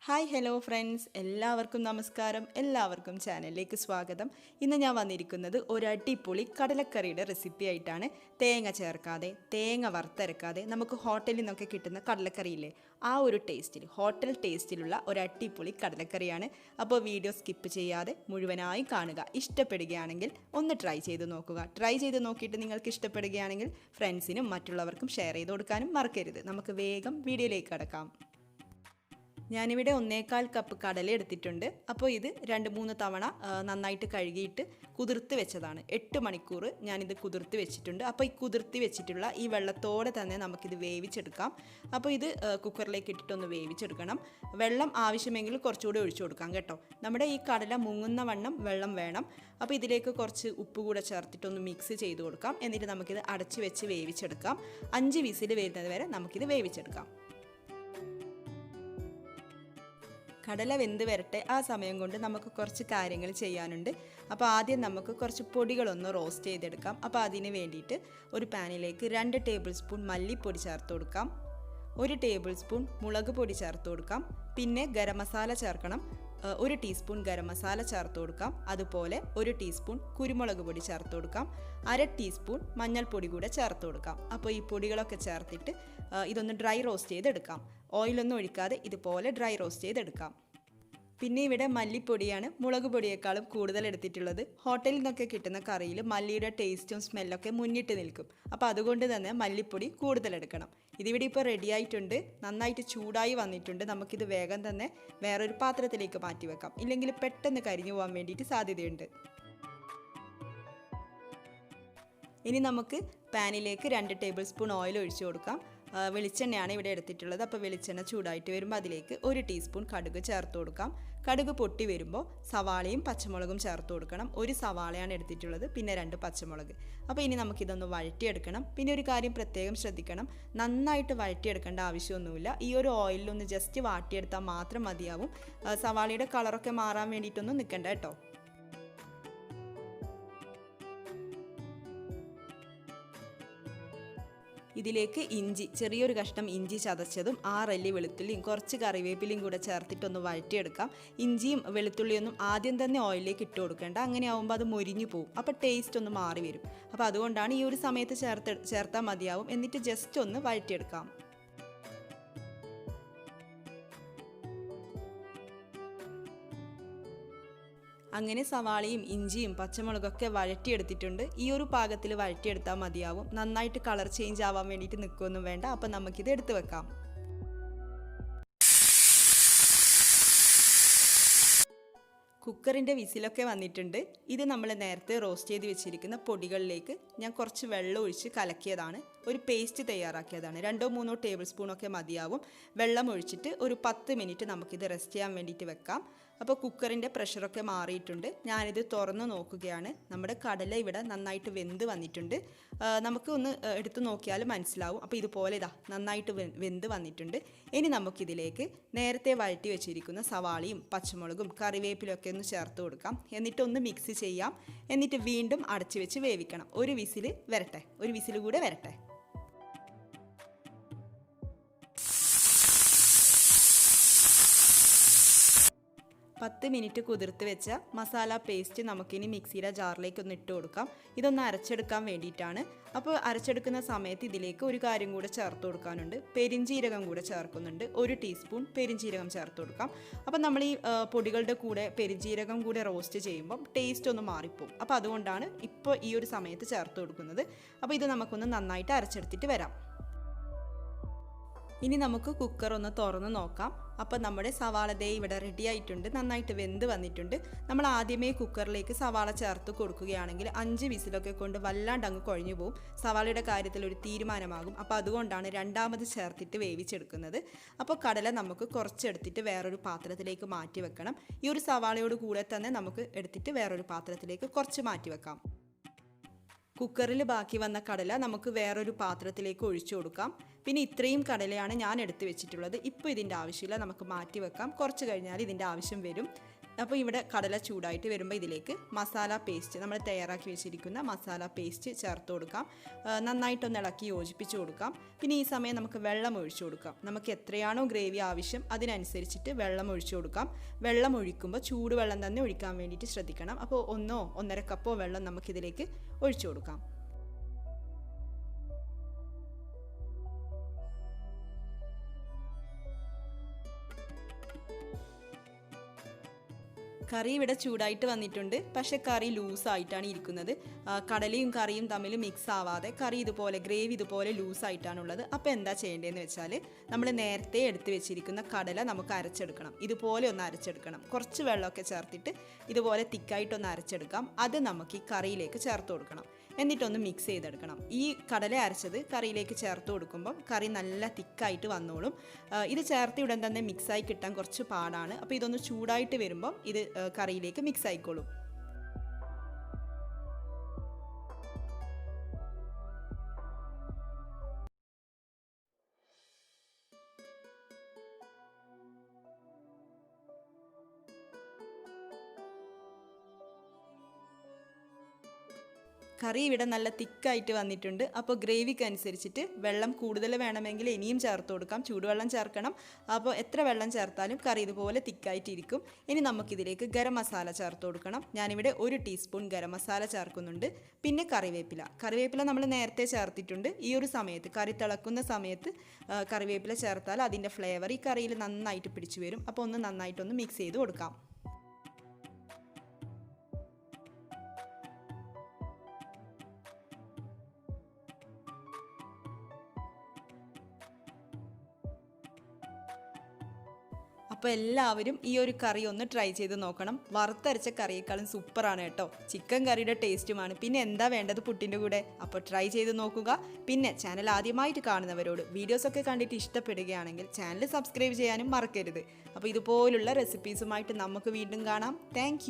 Hi hello friends, എല്ലാവർക്കും നമസ്കാരം. എല്ലാവർക്കും ചാനലിലേക്ക് സ്വാഗതം. ഇന്ന് ഞാൻ വന്നിരിക്കുന്നത് ഒരു അടിപൊളി കടലക്കറിയുടെ റെസിപ്പി ആയിട്ടാണ്. തേങ്ങ ചേർക്കാതെ, തേങ്ങ വറുത്തരക്കാതെ നമുക്ക് ഹോട്ടലിൽ നിന്നൊക്കെ കിട്ടുന്ന കടലക്കറിയില്ലേ, ആ ഒരു ടേസ്റ്റിൽ, ഹോട്ടൽ ടേസ്റ്റിലുള്ള ഒരു അടിപൊളി കടലക്കറിയാണ്. അപ്പോൾ വീഡിയോ സ്കിപ്പ് ചെയ്യാതെ മുഴുവനായി കാണുക. ഇഷ്ടപ്പെടുകയാണെങ്കിൽ ഒന്ന് ട്രൈ ചെയ്ത് നോക്കുക. ട്രൈ ചെയ്ത് നോക്കിയിട്ട് നിങ്ങൾക്ക് ഇഷ്ടപ്പെടുകയാണെങ്കിൽ ഫ്രണ്ട്സിനും മറ്റുള്ളവർക്കും ഷെയർ ചെയ്ത് കൊടുക്കാനും മറക്കരുത്. നമുക്ക് വേഗം വീഡിയോയിലേക്ക് കടക്കാം. ഞാനിവിടെ 1/4 കപ്പ് കടല എടുത്തിട്ടുണ്ട്. അപ്പോൾ ഇത് 2-3 തവണ നന്നായിട്ട് കഴുകിയിട്ട് കുതിർത്ത് വെച്ചതാണ്. 8 മണിക്കൂർ ഞാനിത് കുതിർത്ത് വെച്ചിട്ടുണ്ട്. അപ്പോൾ ഈ കുതിർത്തി വെച്ചിട്ടുള്ള ഈ വെള്ളത്തോടെ തന്നെ നമുക്കിത് വേവിച്ചെടുക്കാം. അപ്പോൾ ഇത് കുക്കറിലേക്ക് ഇട്ടിട്ടൊന്ന് വേവിച്ചെടുക്കണം. വെള്ളം ആവശ്യമെങ്കിൽ കുറച്ചുകൂടി ഒഴിച്ചു കൊടുക്കാം കേട്ടോ. നമ്മുടെ ഈ കടല മുങ്ങുന്ന വണ്ണം വെള്ളം വേണം. അപ്പോൾ ഇതിലേക്ക് കുറച്ച് ഉപ്പ് കൂടെ ചേർത്തിട്ടൊന്ന് മിക്സ് ചെയ്ത് കൊടുക്കാം. എന്നിട്ട് നമുക്കിത് അടച്ച് വെച്ച് വേവിച്ചെടുക്കാം. 5 വിസിൽ വരുന്നത് വരെ നമുക്കിത് വേവിച്ചെടുക്കാം. കടല വെന്ത് വരട്ടെ. ആ സമയം കൊണ്ട് നമുക്ക് കുറച്ച് കാര്യങ്ങൾ ചെയ്യാനുണ്ട്. അപ്പോൾ ആദ്യം നമുക്ക് കുറച്ച് പൊടികളൊന്ന് റോസ്റ്റ് ചെയ്തെടുക്കാം. അപ്പോൾ അതിന് വേണ്ടിയിട്ട് ഒരു പാനിലേക്ക് 2 ടേബിൾ സ്പൂൺ മല്ലിപ്പൊടി ചേർത്ത് കൊടുക്കാം. 1 ടേബിൾ സ്പൂൺ മുളക് പൊടി ചേർത്ത് കൊടുക്കാം. പിന്നെ ഗരം മസാല ചേർക്കണം. 1 ടീസ്പൂൺ ഗരം മസാല ചേർത്ത് കൊടുക്കാം. അതുപോലെ 1 ടീസ്പൂൺ കുരുമുളക് പൊടി ചേർത്ത് കൊടുക്കാം. 1/2 ടീസ്പൂൺ മഞ്ഞൾപ്പൊടി കൂടെ ചേർത്ത് കൊടുക്കാം. അപ്പോൾ ഈ പൊടികളൊക്കെ ചേർത്തിട്ട് ഇതൊന്ന് ഡ്രൈ റോസ്റ്റ് ചെയ്തെടുക്കാം. ഓയിലൊന്നും ഒഴിക്കാതെ ഇതുപോലെ ഡ്രൈ റോസ്റ്റ് ചെയ്തെടുക്കാം. പിന്നെ ഇവിടെ മല്ലിപ്പൊടിയാണ് മുളക് പൊടിയേക്കാളും കൂടുതൽ എടുത്തിട്ടുള്ളത്. ഹോട്ടലിൽ നിന്നൊക്കെ കിട്ടുന്ന കറിയിൽ മല്ലിയുടെ ടേസ്റ്റും സ്മെല്ലൊക്കെ മുന്നിട്ട് നിൽക്കും. അപ്പോൾ അതുകൊണ്ട് തന്നെ മല്ലിപ്പൊടി കൂടുതൽ എടുക്കണം. ഇതിവിടെ ഇപ്പോൾ റെഡി ആയിട്ടുണ്ട്. നന്നായിട്ട് ചൂടായി വന്നിട്ടുണ്ട്. നമുക്കിത് വേഗം തന്നെ വേറൊരു പാത്രത്തിലേക്ക് മാറ്റി വെക്കാം. ഇല്ലെങ്കിൽ പെട്ടെന്ന് കരിഞ്ഞു പോകാൻ വേണ്ടിയിട്ട് സാധ്യതയുണ്ട്. ഇനി നമുക്ക് പാനിലേക്ക് 2 ടേബിൾ സ്പൂൺ ഓയിൽ ഒഴിച്ചു കൊടുക്കാം. വെളിച്ചെണ്ണയാണ് ഇവിടെ എടുത്തിട്ടുള്ളത്. അപ്പോൾ വെളിച്ചെണ്ണ ചൂടായിട്ട് വരുമ്പോൾ അതിലേക്ക് 1 ടീസ്പൂൺ കടുക് ചേർത്ത് കൊടുക്കാം. കടുക് പൊട്ടി വരുമ്പോൾ സവാളയും പച്ചമുളകും ചേർത്ത് കൊടുക്കണം. 1 സവാളയാണ് എടുത്തിട്ടുള്ളത്, പിന്നെ 2 പച്ചമുളക്. അപ്പോൾ ഇനി നമുക്കിതൊന്ന് വഴറ്റിയെടുക്കണം. പിന്നെ ഒരു കാര്യം പ്രത്യേകം ശ്രദ്ധിക്കണം, നന്നായിട്ട് വഴറ്റിയെടുക്കേണ്ട ആവശ്യമൊന്നുമില്ല. ഈ ഒരു ഓയിലൊന്ന് ജസ്റ്റ് വാട്ടിയെടുത്താൽ മാത്രം മതിയാവും. സവാളയുടെ കളറൊക്കെ മാറാൻ വേണ്ടിയിട്ടൊന്നും നിൽക്കണ്ട കേട്ടോ. ഇതിലേക്ക് ഇഞ്ചി, ചെറിയൊരു കഷ്ണം ഇഞ്ചി ചതച്ചതും 6 അല്ലി വെളുത്തുള്ളിയും കുറച്ച് കറിവേപ്പിലയും കൂടെ ചേർത്തിട്ടൊന്ന് വഴറ്റിയെടുക്കാം. ഇഞ്ചിയും വെളുത്തുള്ളിയൊന്നും ആദ്യം തന്നെ ഓയിലിലേക്ക് ഇട്ട് കൊടുക്കേണ്ട. അങ്ങനെ ആകുമ്പോൾ അത് മൊരിഞ്ഞു പോകും. അപ്പോൾ ടേസ്റ്റ് ഒന്ന് മാറി വരും. അപ്പോൾ അതുകൊണ്ടാണ് ഈ ഒരു സമയത്ത് ചേർത്താൽ മതിയാവും. എന്നിട്ട് ജസ്റ്റ് ഒന്ന് വഴറ്റിയെടുക്കാം. അങ്ങനെ സവാളയും ഇഞ്ചിയും പച്ചമുളകൊക്കെ വഴറ്റിയെടുത്തിട്ടുണ്ട്. ഈ ഒരു പാകത്തിൽ വഴറ്റിയെടുത്താൽ മതിയാവും. നന്നായിട്ട് കളർ ചേഞ്ച് ആവാൻ വേണ്ടിയിട്ട് നിൽക്കുകയൊന്നും വേണ്ട. അപ്പം നമുക്കിത് എടുത്തു വെക്കാം. കുക്കറിൻ്റെ വിസിലൊക്കെ വന്നിട്ടുണ്ട്. ഇത് നമ്മൾ നേരത്തെ റോസ്റ്റ് ചെയ്ത് വെച്ചിരിക്കുന്ന പൊടികളിലേക്ക് ഞാൻ കുറച്ച് വെള്ളം ഒഴിച്ച് കലക്കിയതാണ്. ഒരു പേസ്റ്റ് തയ്യാറാക്കിയതാണ്. 2-3 ടേബിൾ സ്പൂണൊക്കെ മതിയാവും. വെള്ളം ഒഴിച്ചിട്ട് ഒരു 10 മിനിറ്റ് നമുക്കിത് റെസ്റ്റ് ചെയ്യാൻ വേണ്ടിയിട്ട് വെക്കാം. അപ്പോൾ കുക്കറിൻ്റെ പ്രഷറൊക്കെ മാറിയിട്ടുണ്ട്. ഞാനിത് തുറന്ന് നോക്കുകയാണ്. നമ്മുടെ കടല ഇവിടെ നന്നായിട്ട് വെന്ത് വന്നിട്ടുണ്ട്. നമുക്ക് ഒന്ന് എടുത്ത് നോക്കിയാൽ മനസ്സിലാവും. അപ്പോൾ ഇതുപോലെ നന്നായിട്ട് വെന്ത് വന്നിട്ടുണ്ട്. ഇനി നമുക്കിതിലേക്ക് നേരത്തെ വഴറ്റി വെച്ചിരിക്കുന്ന സവാളയും പച്ചമുളകും കറിവേപ്പിലൊക്കെ ഒന്ന് ചേർത്ത് കൊടുക്കാം. എന്നിട്ടൊന്ന് മിക്സ് ചെയ്യാം. എന്നിട്ട് വീണ്ടും അടച്ചു വെച്ച് വേവിക്കണം. ഒരു വിസിൽ വരട്ടെ, ഒരു വിസിൽ കൂടെ വരട്ടെ. പത്ത് മിനിറ്റ് കുതിർത്ത് വെച്ച മസാല പേസ്റ്റ് നമുക്കിനി മിക്സിയുടെ ജാറിലേക്ക് ഒന്ന് ഇട്ട് കൊടുക്കാം. ഇതൊന്ന് അരച്ചെടുക്കാൻ വേണ്ടിയിട്ടാണ്. അപ്പോൾ അരച്ചെടുക്കുന്ന സമയത്ത് ഇതിലേക്ക് ഒരു കാര്യം കൂടെ ചേർത്ത് കൊടുക്കാനുണ്ട്. പെരിഞ്ജീരകം കൂടെ ചേർക്കുന്നുണ്ട്. 1 ടീസ്പൂൺ പെരിഞ്ജീരകം ചേർത്ത് കൊടുക്കാം. അപ്പോൾ നമ്മൾ ഈ പൊടികളുടെ കൂടെ പെരിഞ്ജീരകം കൂടെ റോസ്റ്റ് ചെയ്യുമ്പം ടേസ്റ്റ് ഒന്ന് മാറിപ്പോവും. അപ്പോൾ അതുകൊണ്ടാണ് ഇപ്പോൾ ഈ ഒരു സമയത്ത് ചേർത്ത് കൊടുക്കുന്നത്. അപ്പോൾ ഇത് നമുക്കൊന്ന് നന്നായിട്ട് അരച്ചെടുത്തിട്ട് വരാം. ഇനി നമുക്ക് കുക്കർ ഒന്ന് തുറന്ന് നോക്കാം. അപ്പോൾ നമ്മുടെ സവാള ദേ ഇവിടെ റെഡി ആയിട്ടുണ്ട്. നന്നായിട്ട് വെന്ത് വന്നിട്ടുണ്ട്. നമ്മൾ ആദ്യമേ കുക്കറിലേക്ക് സവാള ചേർത്ത് കൊടുക്കുകയാണെങ്കിൽ 5 വിസിലൊക്കെ കൊണ്ട് വല്ലാണ്ട് അങ്ങ് കുഴഞ്ഞു പോകും. സവാളയുടെ കാര്യത്തിൽ ഒരു തീരുമാനമാകും. അപ്പോൾ അതുകൊണ്ടാണ് രണ്ടാമത് ചേർത്തിട്ട് വേവിച്ചെടുക്കുന്നത്. അപ്പോൾ കടല നമുക്ക് കുറച്ചെടുത്തിട്ട് വേറൊരു പാത്രത്തിലേക്ക് മാറ്റി വെക്കണം. ഈ ഒരു സവാളയോട് കൂടെ തന്നെ നമുക്ക് എടുത്തിട്ട് വേറൊരു പാത്രത്തിലേക്ക് കുറച്ച് മാറ്റി വെക്കാം. കുക്കറിൽ ബാക്കി വന്ന കടല നമുക്ക് വേറൊരു പാത്രത്തിലേക്ക് ഒഴിച്ചു കൊടുക്കാം. പിന്നെ ഇത്രയും കടലയാണ് ഞാൻ എടുത്തു വെച്ചിട്ടുള്ളത്. ഇപ്പോൾ ഇതിൻ്റെ ആവശ്യമില്ല, നമുക്ക് മാറ്റി വെക്കാം. കുറച്ച് കഴിഞ്ഞാൽ ഇതിൻ്റെ ആവശ്യം വരും. അപ്പോൾ ഇവിടെ കടല ചൂടായിട്ട് വരുമ്പോൾ ഇതിലേക്ക് മസാല പേസ്റ്റ് നമ്മൾ തയ്യാറാക്കി വെച്ചിരിക്കുന്ന മസാല പേസ്റ്റ് ചേർത്ത് കൊടുക്കാം. നന്നായിട്ടൊന്ന് ഇളക്കി യോജിപ്പിച്ച് കൊടുക്കാം. പിന്നെ ഈ സമയം നമുക്ക് വെള്ളം ഒഴിച്ചു കൊടുക്കാം. നമുക്ക് എത്രയാണോ ഗ്രേവി ആവശ്യം അതിനനുസരിച്ചിട്ട് വെള്ളം ഒഴിച്ചു കൊടുക്കാം. വെള്ളം ഒഴിക്കുമ്പോൾ ചൂടുവെള്ളം തന്നെ ഒഴിക്കാൻ വേണ്ടിയിട്ട് ശ്രദ്ധിക്കണം. അപ്പോൾ 1-1.5 കപ്പോ വെള്ളം നമുക്കിതിലേക്ക് ഒഴിച്ചു കൊടുക്കാം. കറി ഇവിടെ ചൂടായിട്ട് വന്നിട്ടുണ്ട്. പക്ഷേ കറി ലൂസായിട്ടാണ് ഇരിക്കുന്നത്. കടലയും കറിയും തമ്മിൽ മിക്സ് ആവാതെ കറി ഇതുപോലെ ഗ്രേവി ഇതുപോലെ ലൂസായിട്ടാണുള്ളത്. അപ്പോൾ എന്താ ചെയ്യേണ്ടതെന്ന് വെച്ചാൽ നമ്മൾ നേരത്തെ എടുത്ത് വെച്ചിരിക്കുന്ന കടല നമുക്ക് അരച്ചെടുക്കണം. ഇതുപോലെ ഒന്ന് അരച്ചെടുക്കണം. കുറച്ച് വെള്ളമൊക്കെ ചേർത്തിട്ട് ഇതുപോലെ തിക്കായിട്ടൊന്ന് അരച്ചെടുക്കാം. അത് നമുക്ക് ഈ കറിയിലേക്ക് ചേർത്ത് കൊടുക്കണം. എന്നിട്ടൊന്ന് മിക്സ് ചെയ്തെടുക്കണം. ഈ കടല അരച്ചത് കറിയിലേക്ക് ചേർത്ത് കൊടുക്കുമ്പം കറി നല്ല തിക്കായിട്ട് വന്നോളും. ഇത് ചേർത്ത് ഉടൻ തന്നെ മിക്സായി കിട്ടാൻ കുറച്ച് പാടാണ്. അപ്പോൾ ഇതൊന്ന് ചൂടായിട്ട് വരുമ്പം ഇത് കറിയിലേക്ക് മിക്സ് ആയിക്കോളും. കറി ഇവിടെ നല്ല തിക്കായിട്ട് വന്നിട്ടുണ്ട്. അപ്പോൾ ഗ്രേവിക്ക് അനുസരിച്ചിട്ട് വെള്ളം കൂടുതൽ വേണമെങ്കിൽ ഇനിയും ചേർത്ത് കൊടുക്കാം. ചൂടുവെള്ളം ചേർക്കണം. അപ്പോൾ എത്ര വെള്ളം ചേർത്താലും കറി ഇതുപോലെ തിക്കായിട്ടിരിക്കും. ഇനി നമുക്കിതിലേക്ക് ഗരം മസാല ചേർത്ത് കൊടുക്കണം. ഞാനിവിടെ 1 ടീസ്പൂൺ ഗരം മസാല ചേർക്കുന്നുണ്ട്. പിന്നെ കറിവേപ്പില നമ്മൾ നേരത്തെ ചേർത്തിട്ടുണ്ട്. ഈ ഒരു സമയത്ത് കറി തിളക്കുന്ന സമയത്ത് കറിവേപ്പില ചേർത്താൽ അതിൻ്റെ ഫ്ലേവർ ഈ കറിയിൽ നന്നായിട്ട് പിടിച്ചു വരും. അപ്പോൾ ഒന്ന് നന്നായിട്ടൊന്ന് മിക്സ് ചെയ്ത് കൊടുക്കാം. അപ്പോൾ എല്ലാവരും ഈ ഒരു കറി ഒന്ന് ട്രൈ ചെയ്ത് നോക്കണം. വറുത്തരച്ച കറിയേക്കാളും സൂപ്പറാണ് കേട്ടോ. ചിക്കൻ കറിയുടെ ടേസ്റ്റുമാണ്. പിന്നെ എന്താ വേണ്ടത് പുട്ടിൻ്റെ കൂടെ? അപ്പോൾ ട്രൈ ചെയ്ത് നോക്കുക. പിന്നെ ചാനൽ ആദ്യമായിട്ട് കാണുന്നവരോട് വീഡിയോസൊക്കെ കണ്ടിട്ട് ഇഷ്ടപ്പെടുകയാണെങ്കിൽ ചാനൽ സബ്സ്ക്രൈബ് ചെയ്യാനും മറക്കരുത്. അപ്പോൾ ഇതുപോലുള്ള റെസിപ്പീസുമായിട്ട് നമുക്ക് വീണ്ടും കാണാം. താങ്ക്